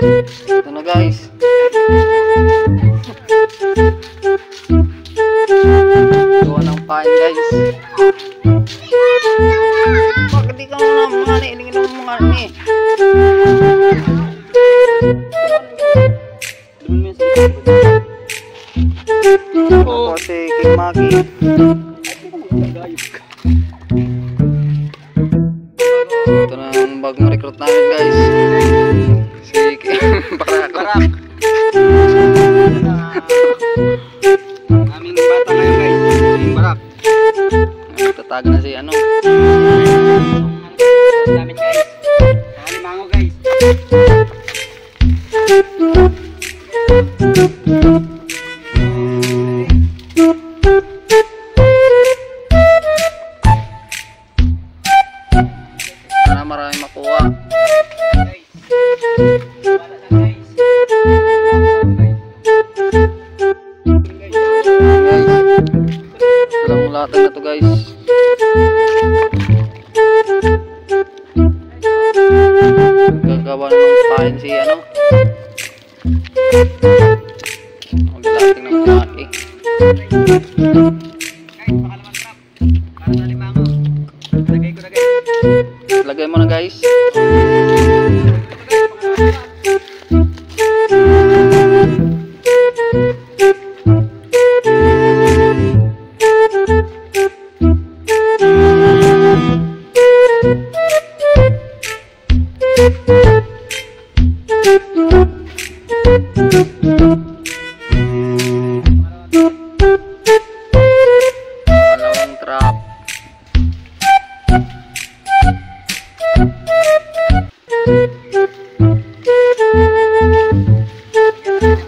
Ito na guys. Gawa ng pain guys. Bakit di ka mga nailing ng mga ni? Ako si King Maki. Ito na ang bagong recruit namin guys. Si Barak. Aming bata ngayon guys, King Barak. Tatag na si ano. Damit guys, sa Alimango guys. Sana marami makuha. Walang latag na to guys. Gagawa ng pain si ano. Maglating ng Maki. Guys, pakalaman trap. Para sa Alimango. Lagay ko na guys. Lagay mo na guys. Dalawang trap.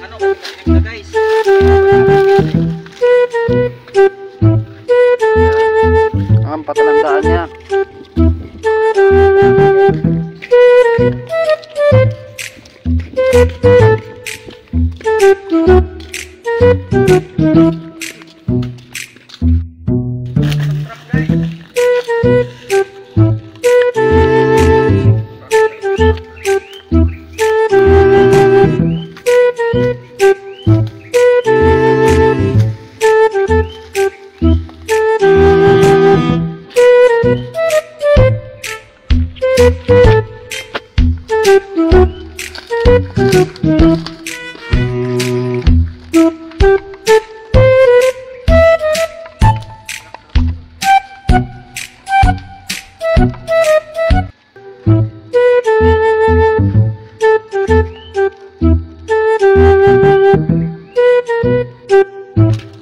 Ano, kasi na guys. Ang patalandaan niya.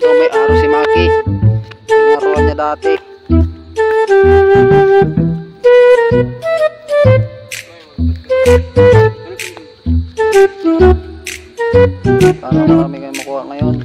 So may araw si Maki. Pinaruan niya dati. Sana marami kayong makuha ngayon.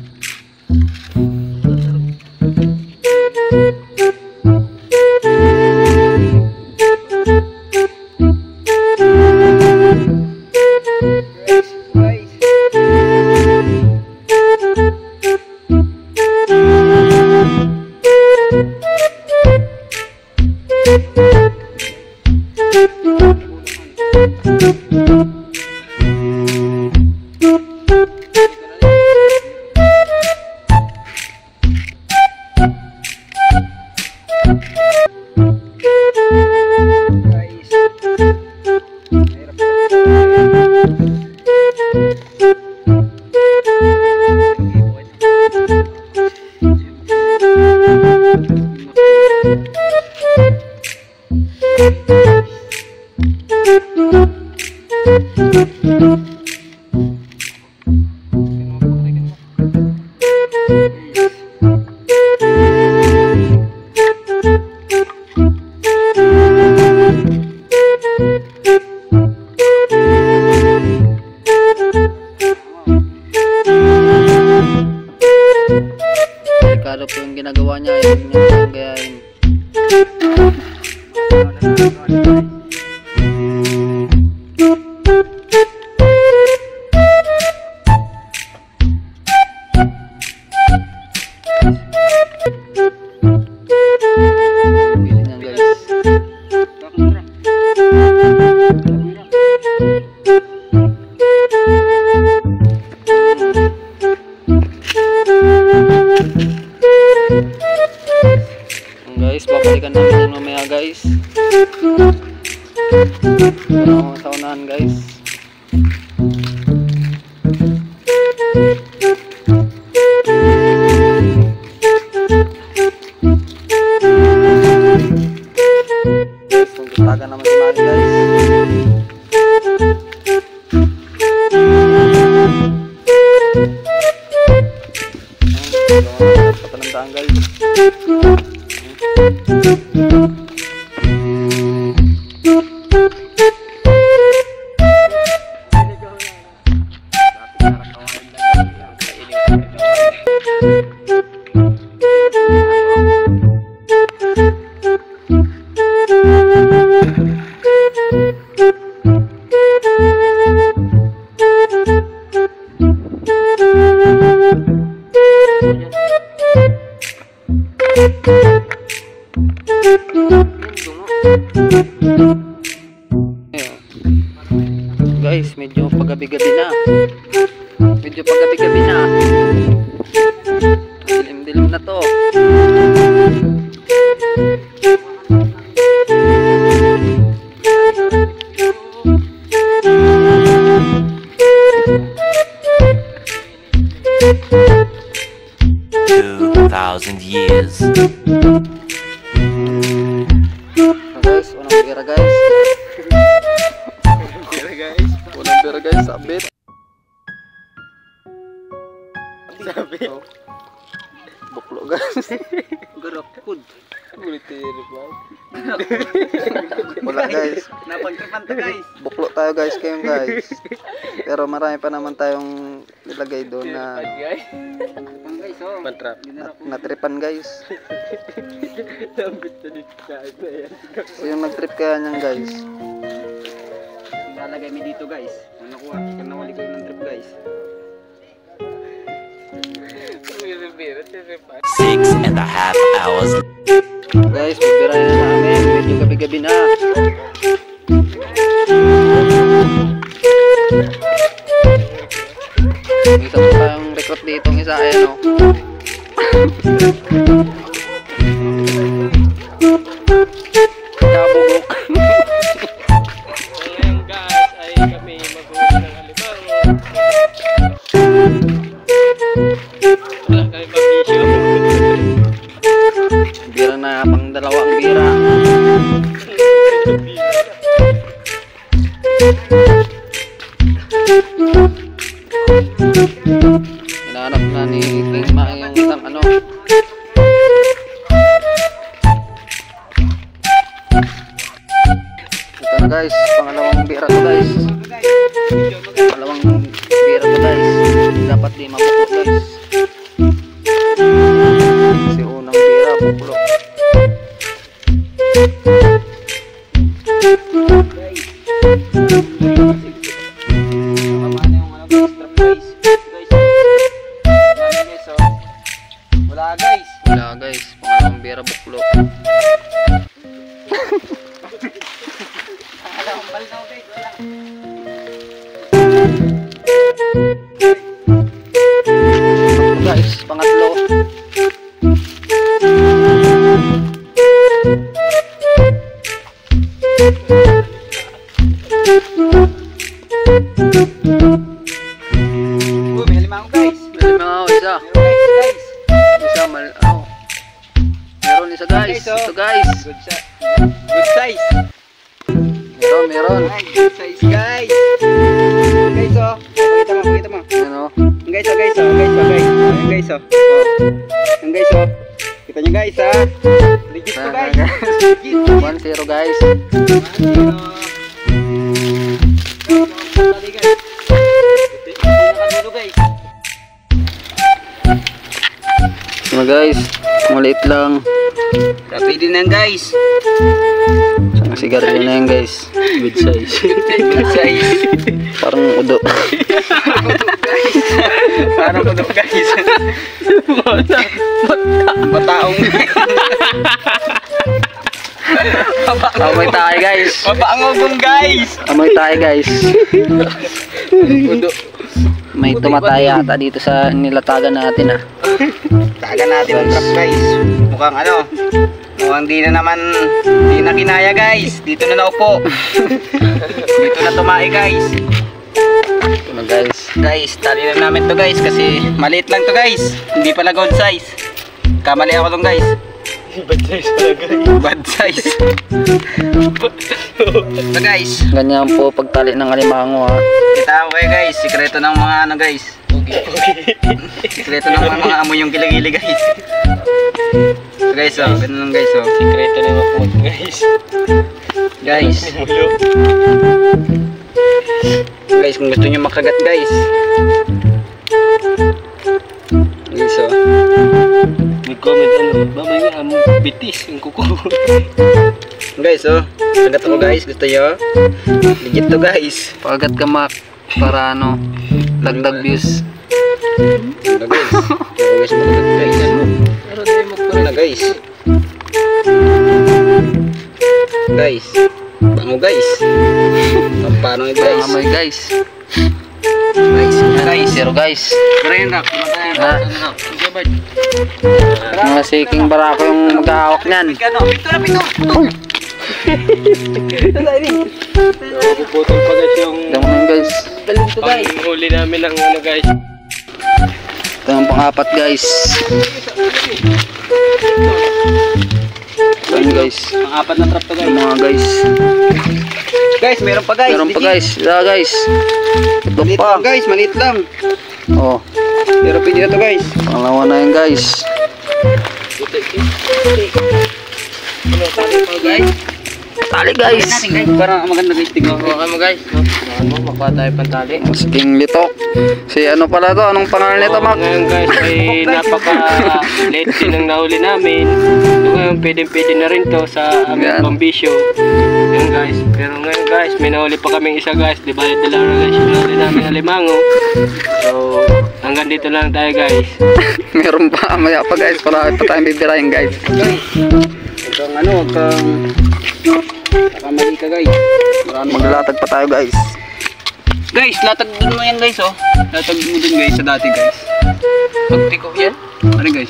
Delikado po yung ginagawa niya, huwag niyo pong gayahin. Bilhin niya guys. guys. Ano sa unahan guys. Taga naman si Mari guys. Patanandaan guys. Guys, medyo paggabi-gabi na. Medyo paggabi-gabi na. Dilim-dilim na to. Years. Guys, unang pera guys. Unang pera guys, sabit. Sabi. Buklo guys. Garapod. Wala guys. Napagtripan to guys. Buklo tayo guys kayo guys. Pero marami pa naman tayong nilagay doon na Guys, oh. Mantrap. natripan guys. So yung nagtrip kaya niyan guys. Lalagay mi dito guys. Kung nakuha, kung nawali ko yung trip guys. 6.5 hours. Guys, bibirahin na namin. Medyo gabi-gabi na. Isa po tayong recruit dito ng isa. Ayan o. Kabugok. Ngayon guys ay kami maghuli ng alimango. Wala kami pag-issue. Bira na pang dalawang bira. Hinahanap na ni King Ma yung isang ano. Ito na guys, pangalawang bira to guys. Pangalawang bira to guys. Dapat di mabuklo guys. Kasi unang bira buklo. Paano yung ano guys, trap guys. Guys, namin guys, oh. Wala guys. Wala guys, pangalawang bira buklo. Wala akong balinaw guys, wala. Guys, pangatlo. May halimango guys. Meron mga isa. Meron guys. Isa mal ano. Meron isa guys. Ito guys. Good size. Meron. Ay, good size guys. Guys, oh. Pakita mo. Ano? Guys, oh, guys, oh, guys, oh, guys. Ayan, guys, oh. Ayan, guys, oh. Kita nyo guys, ha. Legit to guys. Legit. 1-0 guys. Tali guys. Pinakadulo guys. Mga guys, maliit lang. Pwede na yan guys. Isang sigarilyo na yan guys. Good size. Good size. Parang udo. Parang udo guys. Bataong. Amoy tayo guys. Mabangogong guys. Amoy tayo guys. Udo. May tumatay ata dito sa nilatagan natin ah. Tagan natin ang trap guys. Mukhang ano. Mukhang di na kinaya guys. Dito na naupo. Dito na tumae guys. Ito na guys. Guys, tali na namin to guys kasi maliit lang to guys. Hindi pala gold size. Kamali ako dong guys. Bad size pala guys. Bad size. So guys, Ganyan po pagtali ng alimango ha. kita ko kayo guys. Sikreto ng mga ano guys. Sikreto ng mga amoy yung kiligili guys. So guys, oh, ganun lang guys, oh. Sikreto na mapot guys. Guys, Mulo. guys, kung gusto nyo makagat guys. Guys, oh. May comment ano, babay nga ang bitis yung kuko. Guys, oh. Kagat ako guys, gusto nyo? Legit to guys. Pagagat ka Mac para ano, dagdag views. Ano guys? Ano guys, makagat guys. Pero di mo Ano na guys? Guys, bango guys. Paano yun guys? Amoy guys. Guys, Zero guys. pero yun Rock, kumatayan Ah. Rock. Sige bad. Mga siking barako yung maghahawak niyan. Ano? Pito na pito! Puputol pa guys yung Ito mo guys. panghuli namin ng ano guys. Ito yung pang-apat guys. Ito yun guys. Ang apat na trap to Ito guys. mga guys. Guys, meron pa guys. Meron pa legit. guys. Ito guys. Ito Maliit pa. lang guys, maliit lang. Oh, Pero pwede na to guys. pangalawa na yun guys. Ano, tali pa guys? Tali guys. Natin guys, parang maganda guys. Tignan ko. Okay mo guys. Ano, makuha tayo pantali. Siking litok. Si ano pala to? Anong pangalan nito Mac? Ngayon guys ay napaka-late din ang nahuli namin. So ngayon pwede na rin to sa aming Yan. pambisyo. Yun guys. Pero ngayon guys may nahuli pa kaming isa guys. Di ba dalawa na guys yung nahuli namin alimango. So hanggang dito lang tayo guys. Meron pa. Maya pa guys. Para pa tayong bibirahin guys. Guys, huwag kang ano, huwag kang nakamali ka guys. Marami Maglatag pa tayo guys. Guys, latag din mo yan guys, oh. Latag mo din guys sa dati guys. Pagtiko yan. Ano guys?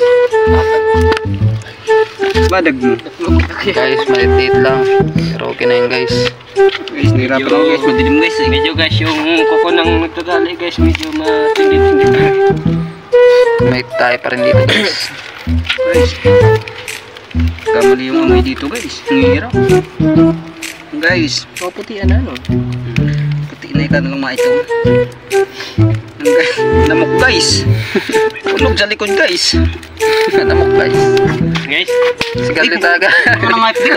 Badag mo. Guys, maliit lang. Pero okay na yun guys. Guys, nahirapan ako guys. Madilim guys. Medyo guys yung kuko ng nagtatali guys medyo matindi-tindi pa. May tayo pa rin dito guys. Guys, kamali yung amoy dito guys. Ang hirap. Guys, Maputian na no. puti na ikan lang mga ito. Guys, namok guys. Ulog sa likod guys. Namok guys. Guys, Sigal din talaga. Ito na nga ito.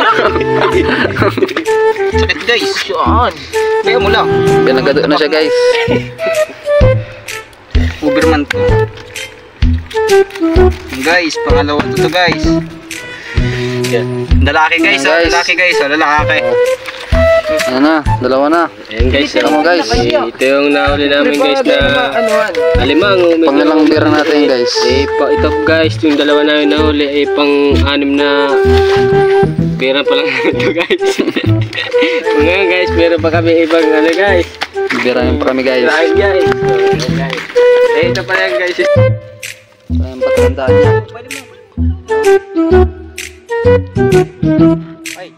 Sakit guys. saan? Kaya mo lang. Pinagado na siya guys. Uberman to. Guys, pangalawa to guys. Lalaki guys, oh. Guys. Lalaki guys, oh. Lalaki. Ano na? Dalawa na. Ayan guys, Ito mo guys. ito yung nahuli namin guys na alimango. Medyo- Pangilang bira natin guys. Ito guys, yung dalawa na yung nahuli ay pang-anim na pera pa lang ito guys. Ngayon guys, meron pa kami ibang ano guys. Birahin pa kami guys. Lahat guys. So, ayan, guys. Ito pa yan guys. Ito yung patandaan niya. Ay,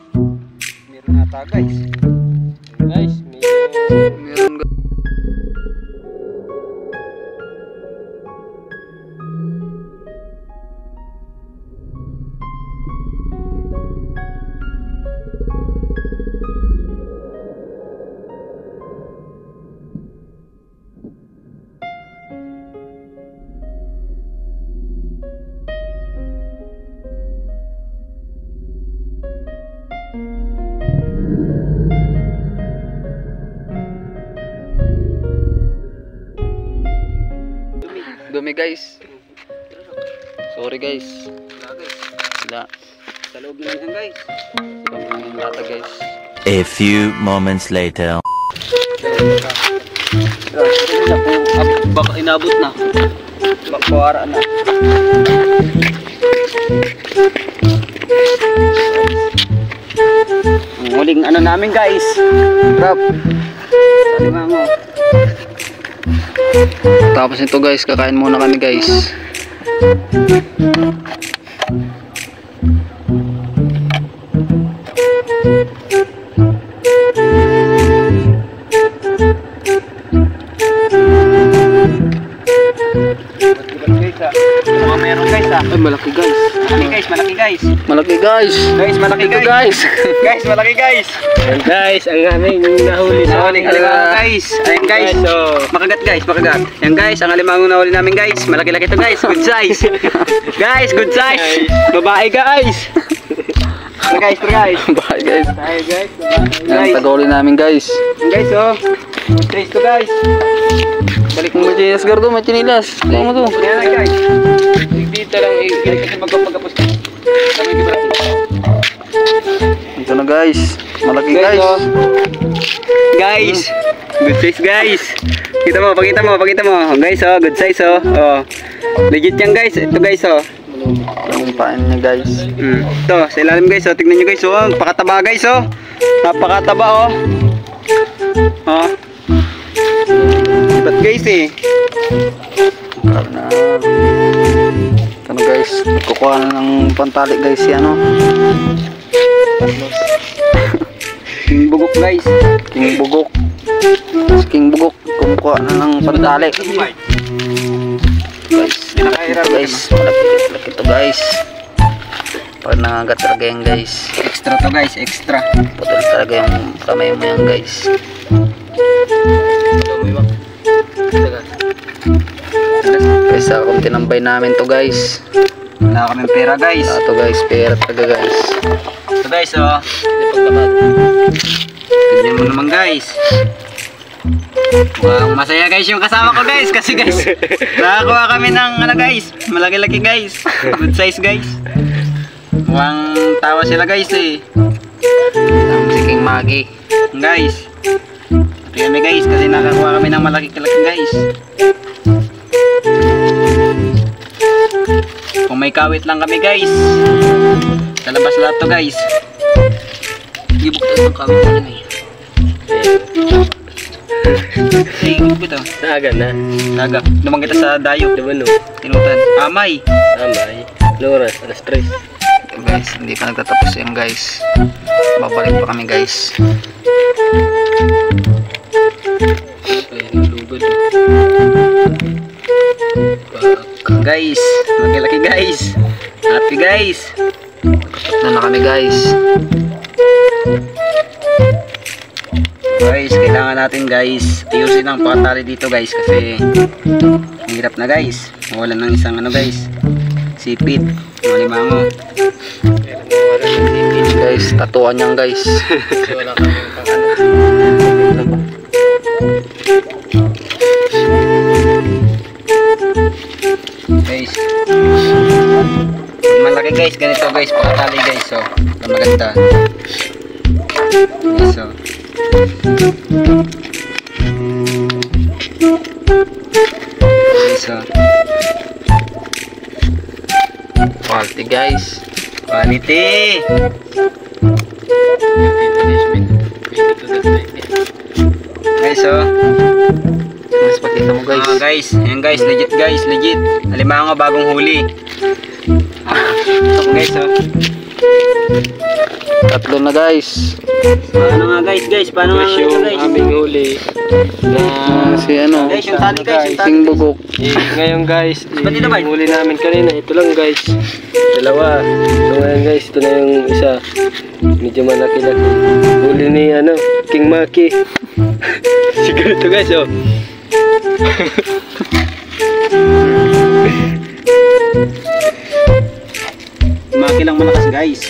meron ata guys. Guys, medyo Meron guys. Dumi guys. Sorry guys. Wala guys. Wala. Sa loob na yan guys. Ibang yung lata guys. A few moments later. Baka inabot na. Bakawara na. Ang huling ano namin guys. Drop. Alimango. Tapos nito guys, kakain muna kami guys. Mga meron guys ah. Ay, malaki guys. Malaki guys. Malaki guys. Guys, malaki Ito guys. guys. Guys, malaki guys. Ayan guys, ang aming nahuli sa Nahuli ang alimango guys. Ayan guys. So, Makagat guys, makagat. Yan guys, ang alimango na huli namin guys. Malaki-laki to guys, good size. Guys, good size. Babae guys. Tara guys, tara guys. Bye guys. Tayo guys, Yan, tagauli namin guys. Yan guys, oh. Good size to guys. Balik mo. May chinelas gardo, may chinilas. Tingnan mo to. Yan na guys. dito lang Kasi magpagapos ka. Kami di ba? Ito na guys. Malaki Guys, guys. oh. Guys. Good size guys. Kita mo, pakita mo, pakita mo. Guys, oh, good size oh. Oh. Legit yan guys. Ito guys, oh. Yung pain niya guys. Ito, sa ilalim guys, oh. Tignan nyo guys, oh. Napakataba guys, oh. Napakataba, oh. Oh. Ibat guys, eh. Karna. Ito na guys. Kukuha na ng pantali guys yan oh. King bugok guys. King bugok. King bugok. Kumukuha na ng pantali. Guys. Ito guys. Malaki ito guys. Pag nangagat talaga yan guys. Extra to guys, extra. Putol talaga yung kamay mo yan guys. Guys, kung tinambay namin to guys. Wala kami pera guys. Wala to guys, pera talaga guys. Ito guys, oh. Tignan mo naman guys. Wow, masaya guys yung kasama ko guys. Kasi guys, nakakuha kami ng ano guys. Malaki-laki guys. Good size guys. Mukhang tawa sila guys eh. Ang si King Maggie. Guys. Ito kami guys kasi nakakuha kami ng malaki-laki guys. Kung may kawit lang kami guys. Sa labas lahat to guys. Gibok tayo ng kawit mo eh. Hey, gibok ito. Naaga na. Naga. Dumang kita sa dayo. Diba no? Tinutan. Amay. Amay. Loras, alas 3. Guys, hindi pa nagtatapos yan guys. Babalik pa kami guys. Guys, malaki guys. Happy guys. Tapos na kami guys. Guys, kailangan natin guys ayusin ang pakatali dito guys kasi ang hirap na guys. Mawalan ng isang ano guys. Sipit. Malimango. Guys, tatuan yan guys. Kasi wala kami pang ano. Guys. Malaki guys, ganito guys, pakatali guys, so. Maganda. Guys, so. Guys, so. Quality guys. Quality. Guys, so. Mas pakita mo guys. Guys, ayan guys, legit guys, legit. Alimango bagong huli. Ito guys, oh. Tatlo na guys. Paano nga guys, paano nga Guys, ito yung guys? aming huli na Si ano, Guys, yung tali guys, yung tali. King bugok. ngayon guys, Ba't dito ba? yung huli namin kanina, ito lang guys. Dalawa. So ngayon guys, ito na yung isa. Medyo malaki-laki. Huli ni ano, King Maki. Siguro ito guys, oh. Maki lang malakas guys.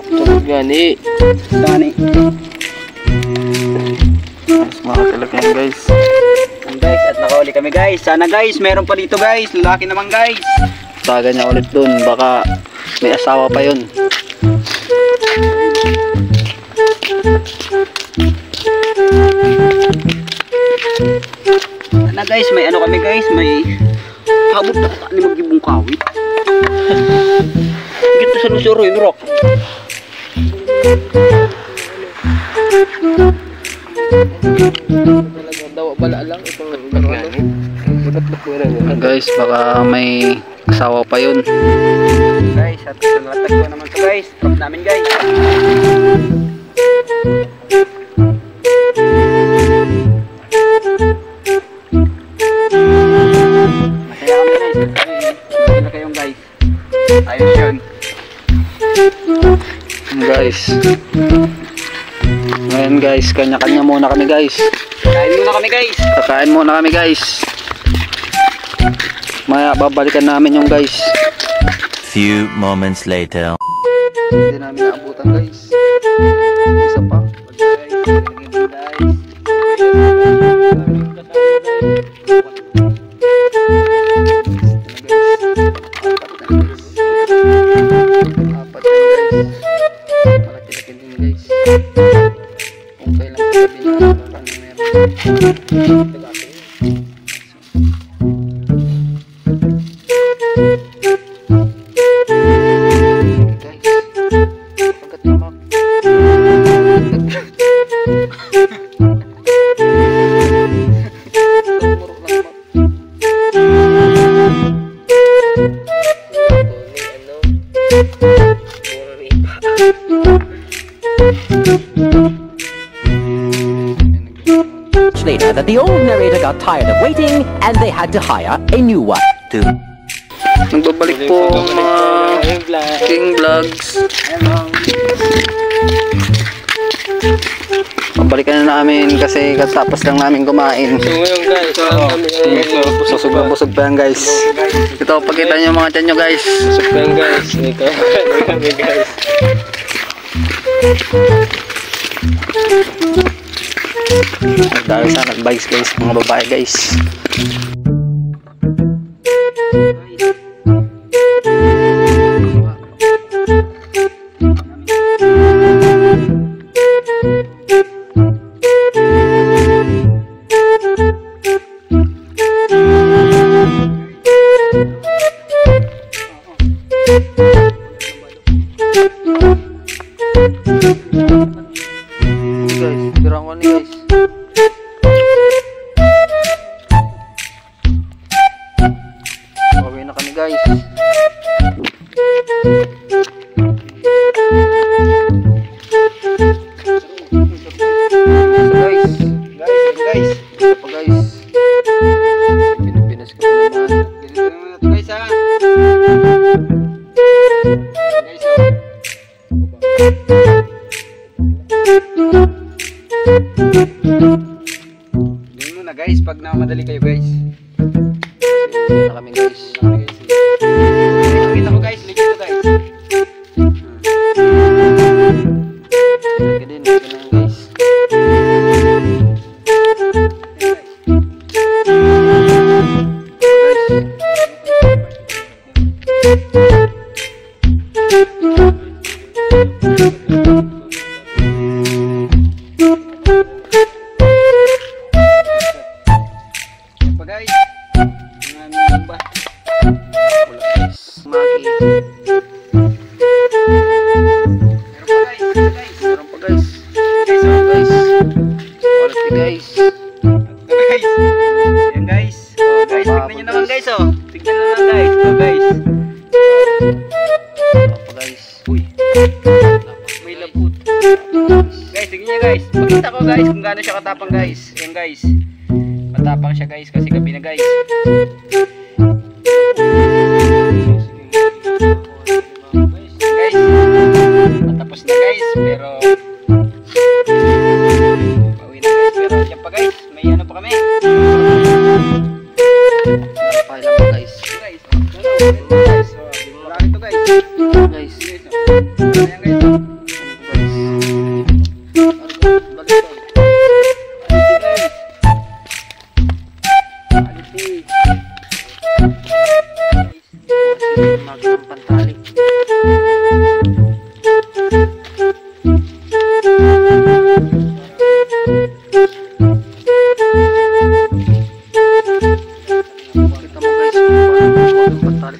Tulog gani. Tani. Mas makakalaki yan guys. Ayan guys, at nakahuli kami guys. Sana guys, meron pa dito guys. Lalaki naman guys. Taga niya ulit dun. Baka may asawa pa yun. Na guys, may ano kami guys, may kabot na ni magibong kawit. Gito sa lusuro yung rock. Dawa bala lang itong gani. Bulat-bulat mo rin. Guys, baka may asawa pa yun. Guys, At latag ko naman to guys. Drop namin guys. Masaya kami guys. Masaya kayong guys. Ayos yun. Guys. Ngayon guys, kanya-kanya muna kami guys. Kain muna kami guys. Kakain muna kami guys. Maya babalikan namin yung guys. Few moments later. Hindi namin naabutan guys. Isa pa. Apat yan guys. Malaki-laki din guys. Kung kailan sabi na ano meron. Later that the old narrator got tired of waiting and they had to hire a new one. Nagbabalik po mga King Vlogs. Pabalikan na namin kasi katapos lang namin kumain. So ngayon guys, Busog pa yan guys. Ito, pakita nyo mga tiyan nyo guys. busog pa yan guys. Ito, kami guys. Dahil sa nag-bikes guys, mga babae guys. Guys, birang ko ni guys. Pauwi na kami guys. Guys. Ito pa guys. Pinipinas ko na naman. Ganito naman ito guys ha. Guys Ganyan muna guys pag namadali kayo guys. Pauwi na kami guys. Kita ko guys, ligit ko guys. Lagi din, lagi na guys. Yan pa guys. Ang ano ba? Wala guys. Maki. Meron pa guys. Ito guys. Meron pa guys. Guys oh. Guys. Quality guys. Ito guys. Yan guys. Oh, guys, tignan nyo naman guys oh. Tignan nyo naman guys. Oh guys. Ito pa guys. Uy. May labut. Guys, tignan nyo guys. Pakita ko guys kung gaano siya katapang guys. Yan guys. Matapang siya guys kasi gabi na guys. Guys, matapos na guys pero pauwi na guys pero yan pa guys. May ano pa kami. Napakailan pa guys. Guys, guys. Marami to guys. Guys. Ayan guys. Balik to. Magandang pantali. Kita mo guys kung paano magandang pantali.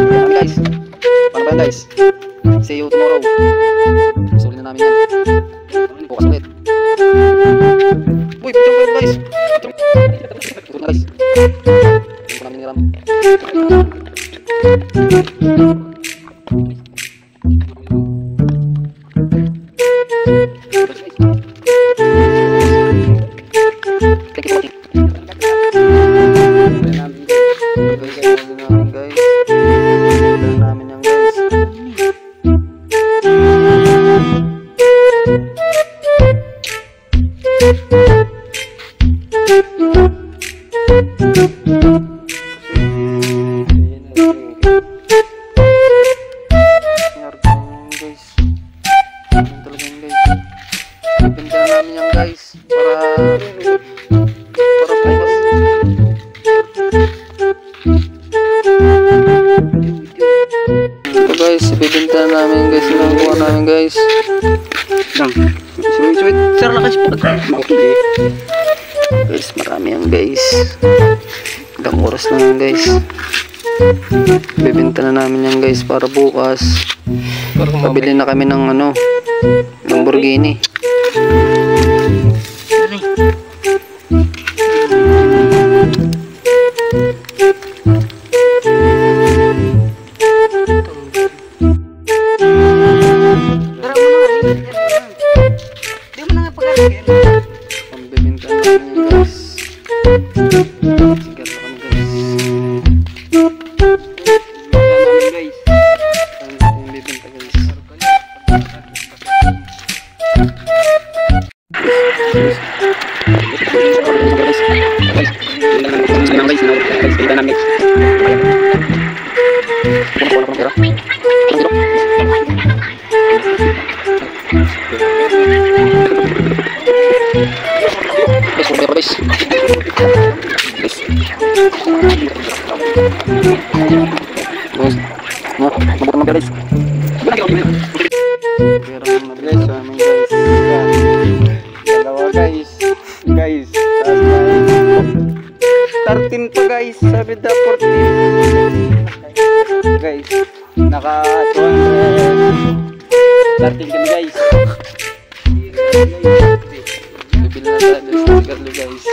guys. See you tomorrow. Suli na namin yan. Bukas ulit. Uy, picture ko guys. Picture na guys. Hindi ko namin niram. Thank you for watching. Guys, para bukas. Ito guys, ibibenta namin guys, nakuha namin guys. Sweet, sir, lakas po. Okay. Guys, marami yan guys. Ilang oras na yan guys. Ibibenta na namin yan guys para bukas. Pabili na kami ng ano, Lamborghini. Pambibinta namin guys. Sigat na kami guys. Pambibinta guys. Guys, 13 pa guys, sabi da 14. Guys, naka 213 kami guys. Bibili na tayo guys.